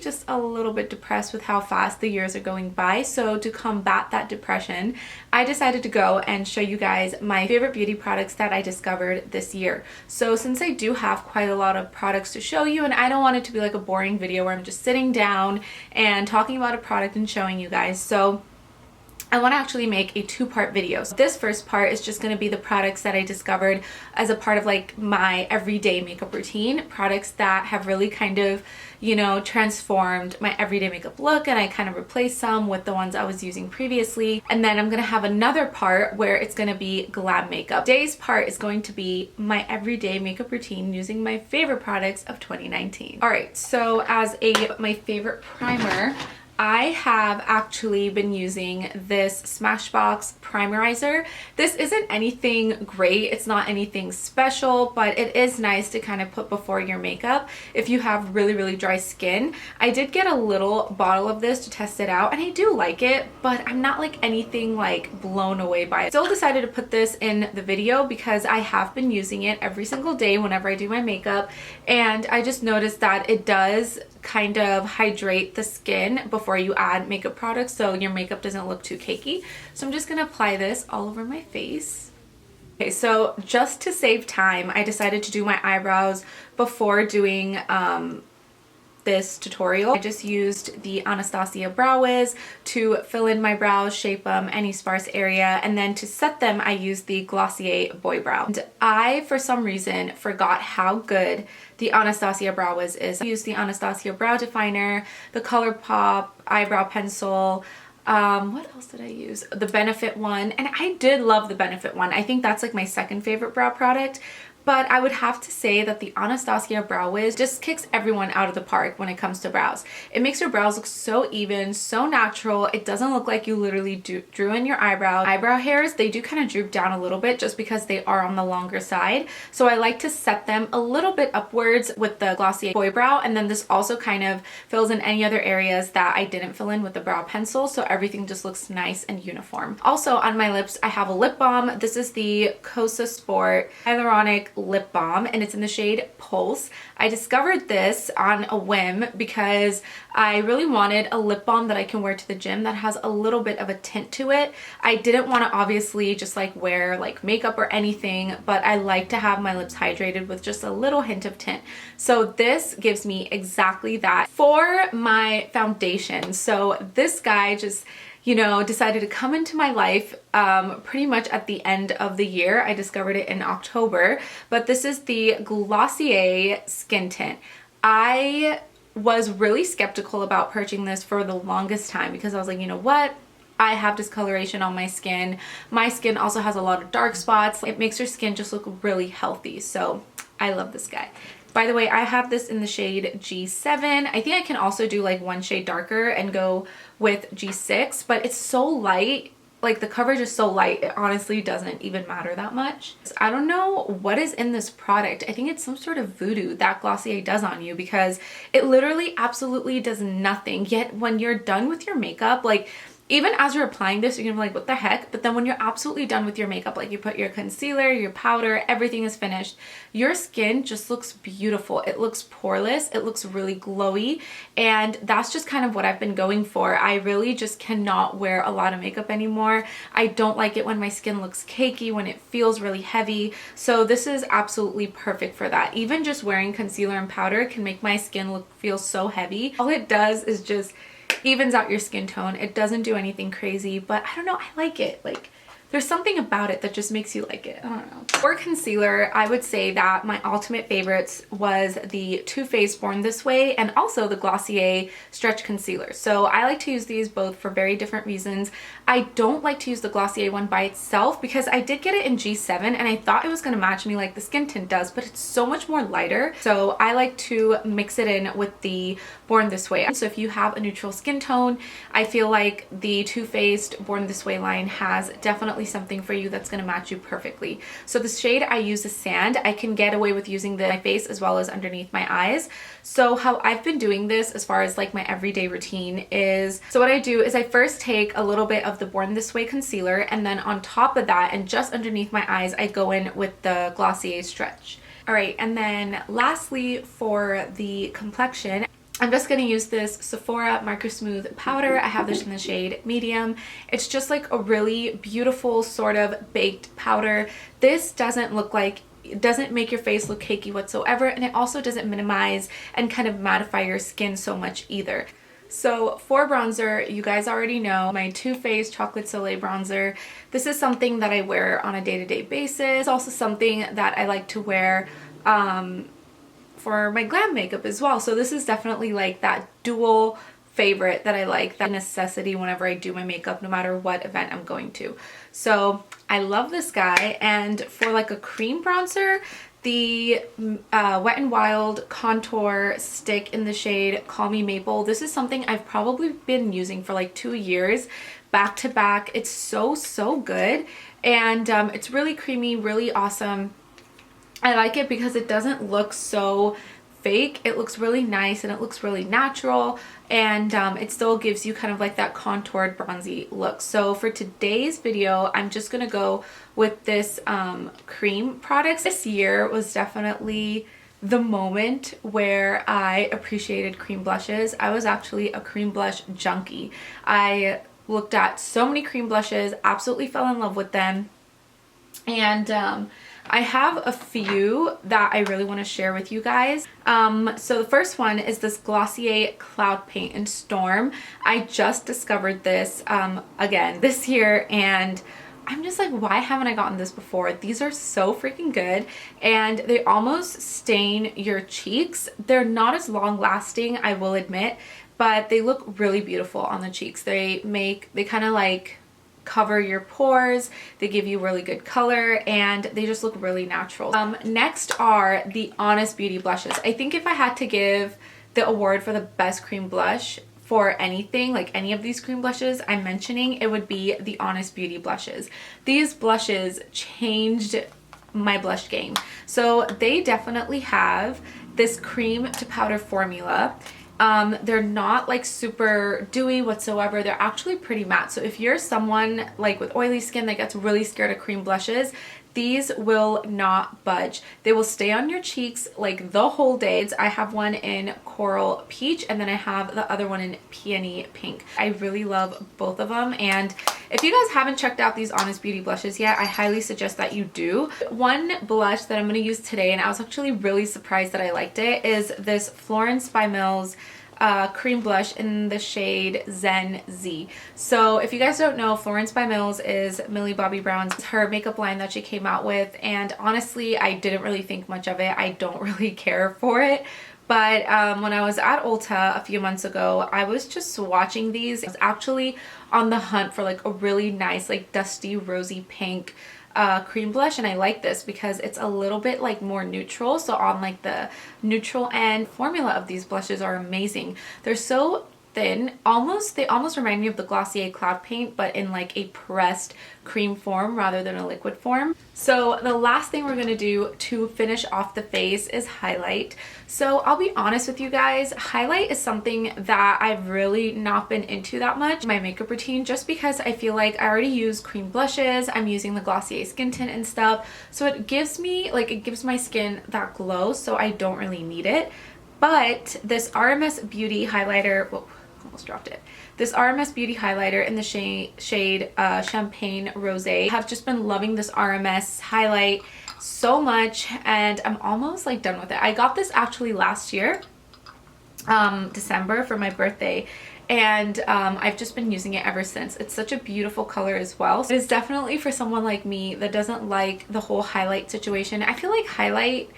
just a little bit depressed with how fast the years are going by. So to combat that depression, I decided to go and show you guys my favorite beauty products that I discovered this year. So since I do have quite a lot of products to show you, and I don't want it to be like a boring video where I'm just sitting down and talking about a product and showing you guys, so I want to actually make a two-part video. So this first part is just going to be the products that I discovered as a part of like my everyday makeup routine, products that have really kind of, you know, transformed my everyday makeup look, and I kind of replaced some with the ones I was using previously. And then I'm going to have another part where it's going to be glam makeup. Today's part is going to be my everyday makeup routine using my favorite products of 2019. All right, so as my favorite primer, I have actually been using this Smashbox primerizer. This isn't anything great, it's not anything special, but it is nice to kind of put before your makeup if you have really dry skin. I did get a little bottle of this to test it out, and I do like it, but I'm not like anything like blown away by it. Still decided to put this in the video because I have been using it every single day whenever I do my makeup, and I just noticed that it does kind of hydrate the skin before you add makeup products, so your makeup doesn't look too cakey. So I'm just gonna apply this all over my face. Okay, so just to save time, I decided to do my eyebrows before doing this tutorial. I just used the Anastasia Brow Wiz to fill in my brows, shape them, any sparse area, and then to set them I used the Glossier Boy Brow. And I, for some reason, forgot how good the Anastasia Brow Wiz is. I used the Anastasia Brow Definer, the ColourPop Eyebrow Pencil, what else did I use? The Benefit one, and I did love the Benefit one. I think that's like my second favorite brow product. But I would have to say that the Anastasia Brow Wiz just kicks everyone out of the park when it comes to brows. It makes your brows look so even, so natural. It doesn't look like you literally drew in your eyebrows. Eyebrow hairs, they do kind of droop down a little bit just because they are on the longer side. So I like to set them a little bit upwards with the Glossier Boy Brow, and then this also kind of fills in any other areas that I didn't fill in with the brow pencil, so everything just looks nice and uniform. Also on my lips, I have a lip balm. This is the xoxo Sport Hyaluronic Lip Balm, and it's in the shade Pulse. I discovered this on a whim because I really wanted a lip balm that I can wear to the gym that has a little bit of a tint to it. I didn't want to obviously just like wear like makeup or anything, but I like to have my lips hydrated with just a little hint of tint. So this gives me exactly that. For my foundation, so this guy just, you know, decided to come into my life pretty much at the end of the year. I discovered it in October, but this is the Glossier Skin Tint. I was really skeptical about purchasing this for the longest time because I was like, you know what? I have discoloration on my skin. My skin also has a lot of dark spots. It makes your skin just look really healthy. So I love this guy. By the way, I have this in the shade G7. I think I can also do like one shade darker and go with G6, but it's so light. Like the coverage is so light, it honestly doesn't even matter that much. I don't know what is in this product. I think it's some sort of voodoo that Glossier does on you because it literally absolutely does nothing. Yet when you're done with your makeup, like even as you're applying this, you're gonna be like, what the heck? But then when you're absolutely done with your makeup, like you put your concealer, your powder, everything is finished, your skin just looks beautiful. It looks poreless, it looks really glowy, and that's just kind of what I've been going for. I really just cannot wear a lot of makeup anymore. I don't like it when my skin looks cakey, when it feels really heavy. So this is absolutely perfect for that. Even just wearing concealer and powder can make my skin feel so heavy. All it does is just evens out your skin tone. It doesn't do anything crazy, but I don't know, I like it. Like there's something about it that just makes you like it. I don't know. For concealer, I would say that my ultimate favorites was the Too Faced Born This Way and also the Glossier Stretch Concealer. So I like to use these both for very different reasons. I don't like to use the Glossier one by itself because I did get it in G7 and I thought it was going to match me like the skin tint does, but it's so much more lighter. So I like to mix it in with the Born This Way. So if you have a neutral skin tone, I feel like the Too Faced Born This Way line has definitely something for you that's going to match you perfectly. So the shade I use is Sand. I can get away with using my face as well as underneath my eyes. So how I've been doing this as far as like my everyday routine is, so what I do is I first take a little bit of the Born This Way concealer, and then on top of that and just underneath my eyes, I go in with the Glossier Stretch. All right, and then lastly for the complexion, I'm just going to use this Sephora Micro Smooth powder. I have this in the shade medium. It's just like a really beautiful sort of baked powder. This doesn't look like, it doesn't make your face look cakey whatsoever, and it also doesn't minimize and kind of mattify your skin so much either. So for bronzer, you guys already know my Too Faced Chocolate Soleil bronzer. This is something that I wear on a day-to-day basis. It's also something that I like to wear for my glam makeup as well. So this is definitely like that dual favorite that I like, that necessity whenever I do my makeup, no matter what event I'm going to. So I love this guy. And for like a cream bronzer, the Wet n Wild contour stick in the shade Call Me Maple. This is something I've probably been using for like 2 years back to back. It's so good, and it's really creamy, really awesome. I like it because it doesn't look so fake. It looks really nice and it looks really natural, and it still gives you kind of like that contoured bronzy look. So for today's video, I'm just gonna go with this cream product. This year was definitely the moment where I appreciated cream blushes. I was actually a cream blush junkie. I looked at so many cream blushes, absolutely fell in love with them, and I have a few that I really want to share with you guys. So the first one is this Glossier Cloud Paint in Storm. I just discovered this again this year, and I'm just like, why haven't I gotten this before? These are so freaking good, and they almost stain your cheeks. They're not as long lasting, I will admit, but they look really beautiful on the cheeks. They kind of like cover your pores, they give you really good color, and they just look really natural. Next are the Honest Beauty blushes. I think if I had to give the award for the best cream blush for anything, like any of these cream blushes I'm mentioning, it would be the Honest Beauty blushes. These blushes changed my blush game. So they definitely have this cream to powder formula. They're not like super dewy whatsoever. They're actually pretty matte. So if you're someone like with oily skin that gets really scared of cream blushes, these will not budge. They will stay on your cheeks like the whole day. I have one in Coral Peach, and then I have the other one in Peony Pink. I really love both of them, and if you guys haven't checked out these Honest Beauty blushes yet, I highly suggest that you do. One blush that I'm going to use today, and I was actually really surprised that I liked it, is this Florence by Mills cream blush in the shade Zen Z. So if you guys don't know, Florence by Mills is Millie Bobby Brown's her makeup line that she came out with, and honestly I didn't really think much of it. I don't really care for it, but when I was at Ulta a few months ago, I was just swatching these. I was actually on the hunt for like a really nice like dusty rosy pink cream blush, and I like this because it's a little bit like more neutral. So on like the neutral end, formula of these blushes are amazing. They're so thin, they almost remind me of the Glossier Cloud Paint, but in like a pressed cream form rather than a liquid form. So the last thing we're going to do to finish off the face is highlight. So I'll be honest with you guys, highlight is something that I've really not been into that much in my makeup routine, just because I feel like I already use cream blushes, I'm using the Glossier skin tint and stuff, so it gives my skin that glow, so I don't really need it. But this RMS Beauty highlighter, whoa, almost dropped it. This RMS Beauty highlighter in the shade Champagne Rosé. I have just been loving this RMS highlight so much, and I'm almost like done with it. I got this actually last year, December, for my birthday, and I've just been using it ever since. It's such a beautiful color as well. It is definitely for someone like me that doesn't like the whole highlight situation. I feel like highlight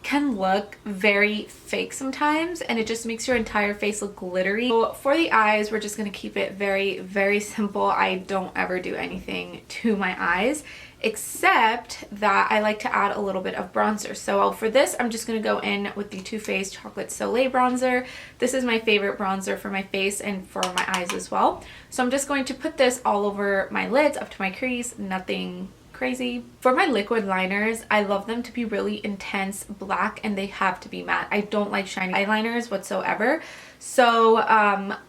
can look very fake sometimes, and it just makes your entire face look glittery. So for the eyes, we're just going to keep it very simple. I don't ever do anything to my eyes, except that I like to add a little bit of bronzer. So for this, I'm just going to go in with the Too Faced Chocolate Soleil bronzer. This is my favorite bronzer for my face and for my eyes as well. So I'm just going to put this all over my lids up to my crease, nothing crazy. For my liquid liners, I love them to be really intense black, and they have to be matte. I don't like shiny eyeliners whatsoever. So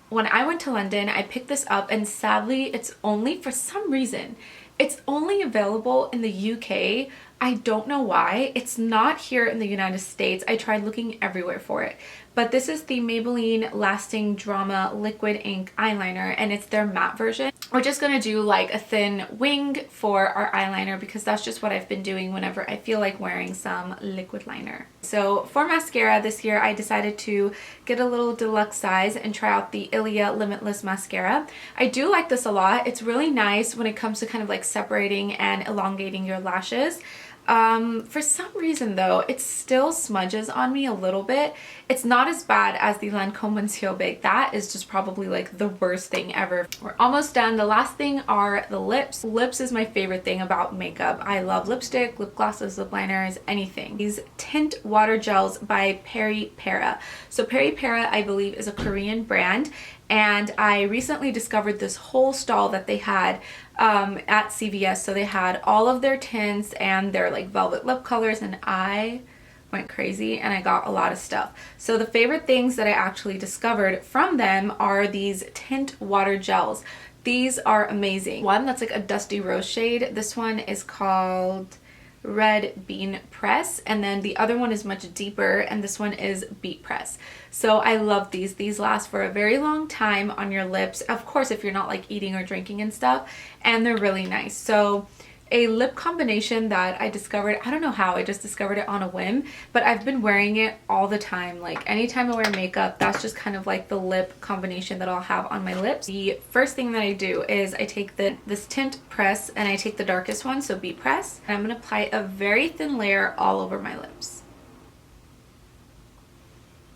when I went to London, I picked this up, and sadly it's only, for some reason, it's only available in the UK I don't know why. It's not here in the United States. I tried looking everywhere for it. But this is the Maybelline Lasting Drama Liquid Ink Eyeliner, and it's their matte version. We're just gonna do like a thin wing for our eyeliner because that's just what I've been doing whenever I feel like wearing some liquid liner. So for mascara this year, I decided to get a little deluxe size and try out the Ilia Limitless Mascara. I do like this a lot. It's really nice when it comes to kind of like separating and elongating your lashes. For some reason though, it still smudges on me a little bit. It's not as bad as the Lancome Conceal Bake. That is just probably like the worst thing ever. We're almost done. The last thing are the lips. Lips is my favorite thing about makeup. I love lipstick, lip glosses, lip liners, anything. These Tint Water Gels by Peri Para. So Peri Para, I believe, is a Korean brand, and I recently discovered this whole stall that they had at CVS. So they had all of their tints and their like velvet lip colors, and I went crazy and I got a lot of stuff. So the favorite things that I actually discovered from them are these tint water gels. These are amazing. One that's like a dusty rose shade. This one is called Red Bean Press, and then the other one is much deeper, and this one is Beet Press. So I love these. These last for a very long time on your lips, of course if you're not like eating or drinking and stuff, and they're really nice. So a lip combination that I discovered, I don't know how, I just discovered it on a whim, but I've been wearing it all the time. Like anytime I wear makeup, that's just kind of like the lip combination that I'll have on my lips. The first thing that I do is I take this tint press and I take the darkest one, so Beet Press, and I'm going to apply a very thin layer all over my lips.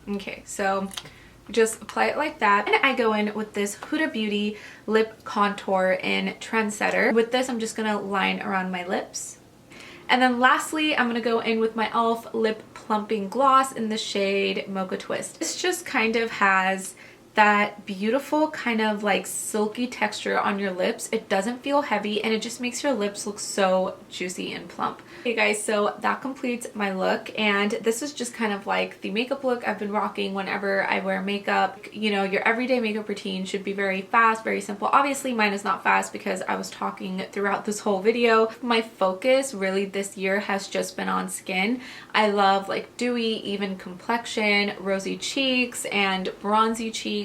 Okay, so just apply it like that, and I go in with this Huda Beauty lip contour in Trendsetter. With this, I'm just gonna line around my lips, and then lastly I'm gonna go in with my e.l.f. lip plumping gloss in the shade Mocha Twist. This just kind of has that beautiful kind of like silky texture on your lips. It doesn't feel heavy, and it just makes your lips look so juicy and plump. Okay guys, so that completes my look, and this is just kind of like the makeup look I've been rocking whenever I wear makeup. You know, your everyday makeup routine should be very fast, very simple. Obviously mine is not fast because I was talking throughout this whole video. My focus really this year has just been on skin. I love like dewy, even complexion, rosy cheeks, and bronzy cheeks.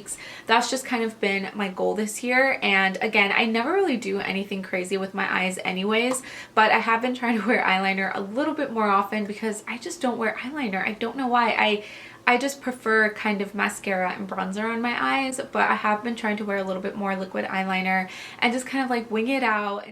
That's just kind of been my goal this year. And again, I never really do anything crazy with my eyes anyways, but I have been trying to wear eyeliner a little bit more often because I just don't wear eyeliner. I don't know why. I just prefer kind of mascara and bronzer on my eyes, but I have been trying to wear a little bit more liquid eyeliner and just kind of like wing it out.